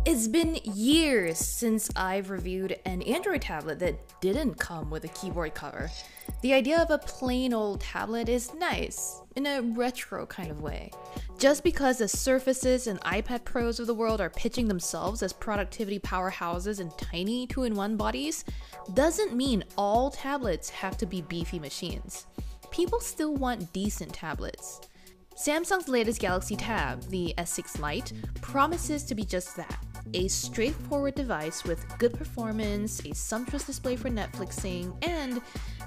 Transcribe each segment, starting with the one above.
It's been years since I've reviewed an Android tablet that didn't come with a keyboard cover. The idea of a plain old tablet is nice, in a retro kind of way. Just because the Surfaces and iPad Pros of the world are pitching themselves as productivity powerhouses and tiny 2-in-1 bodies, doesn't mean all tablets have to be beefy machines. People still want decent tablets. Samsung's latest Galaxy Tab, the S6 Lite, promises to be just that. A straightforward device with good performance, a sumptuous display for Netflixing, and,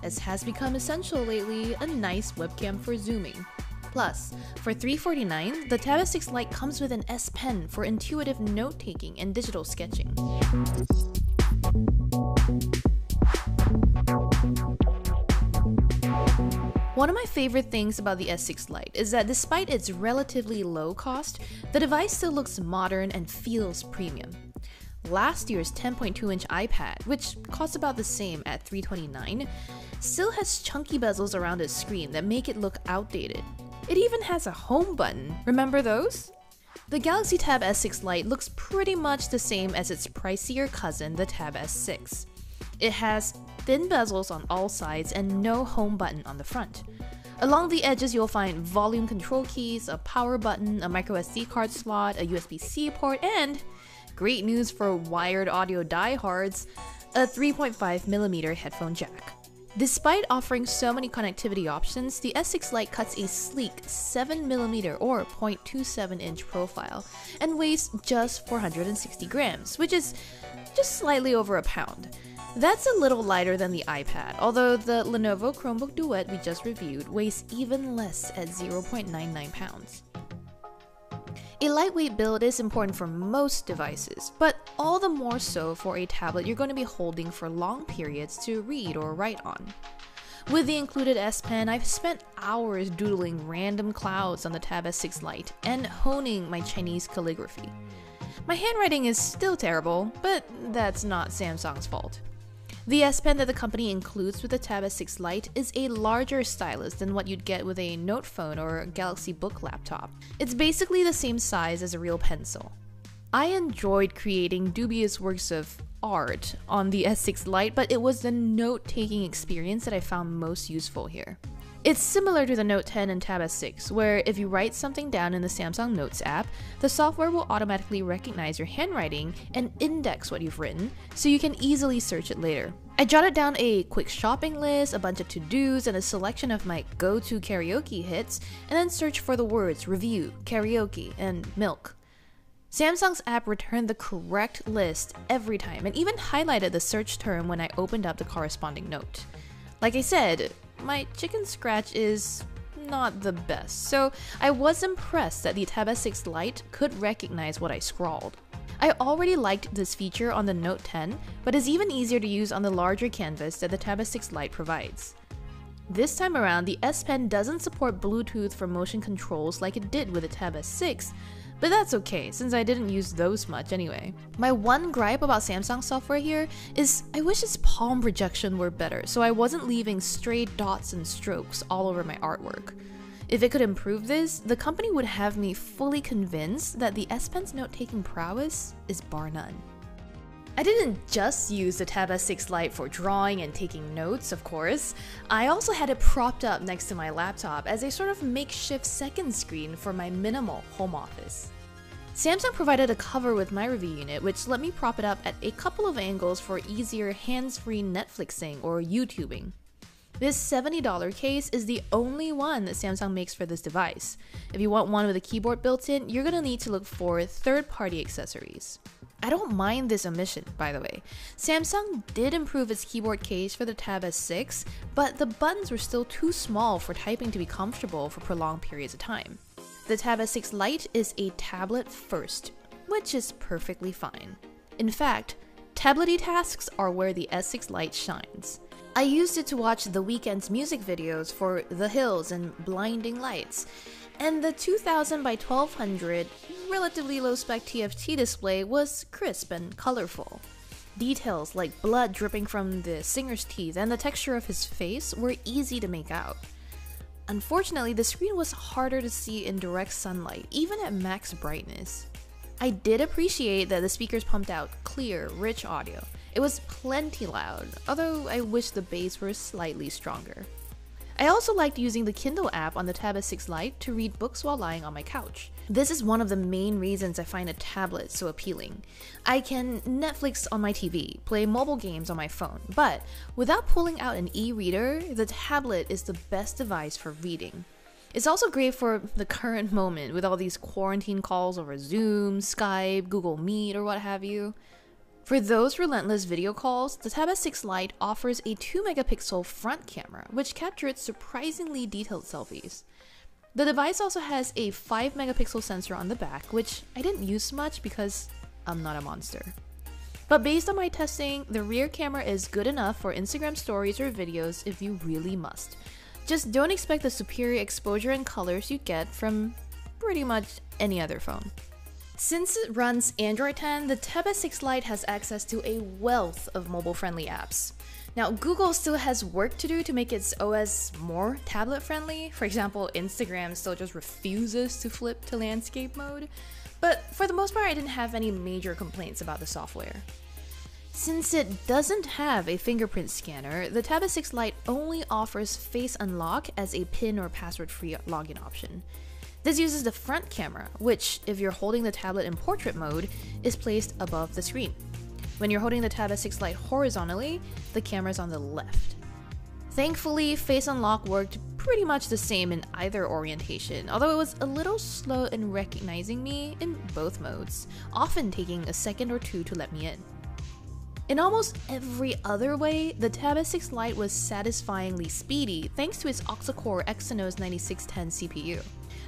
as has become essential lately, a nice webcam for zooming. Plus, for $349, the Tab S6 Lite comes with an S Pen for intuitive note-taking and digital sketching. One of my favorite things about the S6 Lite is that despite its relatively low cost, the device still looks modern and feels premium. Last year's 10.2-inch iPad, which costs about the same at $329, still has chunky bezels around its screen that make it look outdated. It even has a home button, remember those? The Galaxy Tab S6 Lite looks pretty much the same as its pricier cousin, the Tab S6. It has thin bezels on all sides and no home button on the front. Along the edges you'll find volume control keys, a power button, a microSD card slot, a USB-C port, and, great news for wired audio diehards, a 3.5mm headphone jack. Despite offering so many connectivity options, the S6 Lite cuts a sleek 7mm or 0.27-inch profile and weighs just 460 grams, which is just slightly over a pound. That's a little lighter than the iPad, although the Lenovo Chromebook Duet we just reviewed weighs even less at 0.99 pounds. A lightweight build is important for most devices, but all the more so for a tablet you're going to be holding for long periods to read or write on. With the included S Pen, I've spent hours doodling random clouds on the Tab S6 Lite and honing my Chinese calligraphy. My handwriting is still terrible, but that's not Samsung's fault. The S Pen that the company includes with the Tab S6 Lite is a larger stylus than what you'd get with a Note phone or Galaxy Book laptop. It's basically the same size as a real pencil. I enjoyed creating dubious works of art on the S6 Lite, but it was the note-taking experience that I found most useful here. It's similar to the Note 10 and Tab S6, where if you write something down in the Samsung Notes app, the software will automatically recognize your handwriting and index what you've written, so you can easily search it later. I jotted down a quick shopping list, a bunch of to-dos, and a selection of my go-to karaoke hits, and then searched for the words review, karaoke, and milk. Samsung's app returned the correct list every time, and even highlighted the search term when I opened up the corresponding note. Like I said, my chicken scratch is not the best, so I was impressed that the Tab S6 Lite could recognize what I scrawled. I already liked this feature on the Note 10, but it's even easier to use on the larger canvas that the Tab S6 Lite provides. This time around, the S Pen doesn't support Bluetooth for motion controls like it did with the Tab S6, but that's okay since I didn't use those much anyway. My one gripe about Samsung software here is I wish its palm projection were better so I wasn't leaving stray dots and strokes all over my artwork. If it could improve this, the company would have me fully convinced that the S Pen's note-taking prowess is bar none. I didn't just use the Tab S6 Lite for drawing and taking notes, of course. I also had it propped up next to my laptop as a sort of makeshift second screen for my minimal home office. Samsung provided a cover with my review unit, which let me prop it up at a couple of angles for easier hands-free Netflixing or YouTubing. This $70 case is the only one that Samsung makes for this device. If you want one with a keyboard built in, you're gonna need to look for third-party accessories. I don't mind this omission, by the way. Samsung did improve its keyboard case for the Tab S6, but the buttons were still too small for typing to be comfortable for prolonged periods of time. The Tab S6 Lite is a tablet first, which is perfectly fine. In fact, tablety tasks are where the S6 Lite shines. I used it to watch The Weeknd's music videos for The Hills and Blinding Lights, and the 2000 by 1200 relatively low-spec TFT display was crisp and colorful. Details like blood dripping from the singer's teeth and the texture of his face were easy to make out. Unfortunately, the screen was harder to see in direct sunlight, even at max brightness. I did appreciate that the speakers pumped out clear, rich audio. It was plenty loud, although I wish the bass were slightly stronger. I also liked using the Kindle app on the Tab S6 Lite to read books while lying on my couch. This is one of the main reasons I find a tablet so appealing. I can Netflix on my TV, play mobile games on my phone, but without pulling out an e-reader, the tablet is the best device for reading. It's also great for the current moment with all these quarantine calls over Zoom, Skype, Google Meet, or what have you. For those relentless video calls, the Tab S6 Lite offers a 2-megapixel front camera, which captured surprisingly detailed selfies. The device also has a 5-megapixel sensor on the back, which I didn't use much because I'm not a monster. But based on my testing, the rear camera is good enough for Instagram stories or videos if you really must. Just don't expect the superior exposure and colors you get from pretty much any other phone. Since it runs Android 10, the Tab S6 Lite has access to a wealth of mobile-friendly apps. Now, Google still has work to do to make its OS more tablet-friendly. For example, Instagram still just refuses to flip to landscape mode. But for the most part, I didn't have any major complaints about the software. Since it doesn't have a fingerprint scanner, the Tab S6 Lite only offers Face Unlock as a PIN or password-free login option. This uses the front camera, which, if you're holding the tablet in portrait mode, is placed above the screen. When you're holding the Tab S6 Lite horizontally, the camera's on the left. Thankfully, Face Unlock worked pretty much the same in either orientation, although it was a little slow in recognizing me in both modes, often taking a second or two to let me in. In almost every other way, the Tab S6 Lite was satisfyingly speedy thanks to its octa-core Exynos 9610 CPU.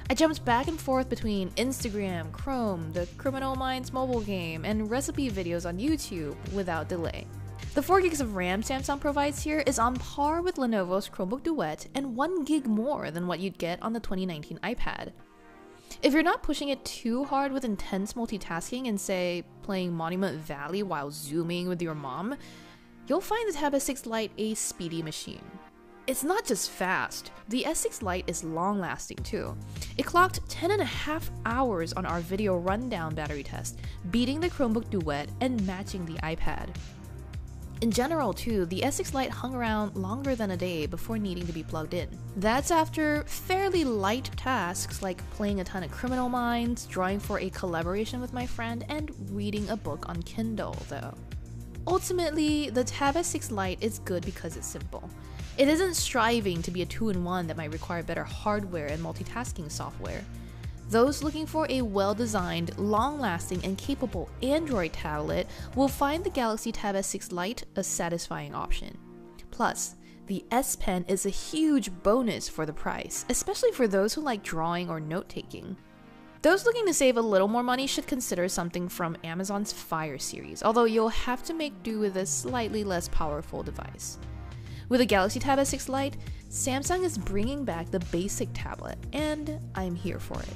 I jumped back and forth between Instagram, Chrome, the Criminal Minds mobile game, and recipe videos on YouTube without delay. The 4GB of RAM Samsung provides here is on par with Lenovo's Chromebook Duet and 1GB more than what you'd get on the 2019 iPad. If you're not pushing it too hard with intense multitasking and say, playing Monument Valley while zooming with your mom, you'll find the Tab S6 Lite a speedy machine. It's not just fast, the S6 Lite is long-lasting too. It clocked 10.5 hours on our video rundown battery test, beating the Chromebook Duet and matching the iPad. In general too, the S6 Lite hung around longer than a day before needing to be plugged in. That's after fairly light tasks like playing a ton of Criminal Minds, drawing for a collaboration with my friend, and reading a book on Kindle though. Ultimately, the Tab S6 Lite is good because it's simple. It isn't striving to be a 2-in-1 that might require better hardware and multitasking software. Those looking for a well-designed, long-lasting, and capable Android tablet will find the Galaxy Tab S6 Lite a satisfying option. Plus, the S Pen is a huge bonus for the price, especially for those who like drawing or note-taking. Those looking to save a little more money should consider something from Amazon's Fire series, although you'll have to make do with a slightly less powerful device. With the Galaxy Tab S6 Lite, Samsung is bringing back the basic tablet, and I'm here for it.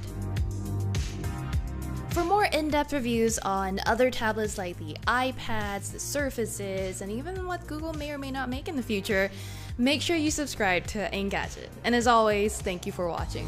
For more in-depth reviews on other tablets like the iPads, the Surfaces, and even what Google may or may not make in the future, make sure you subscribe to Engadget. And as always, thank you for watching.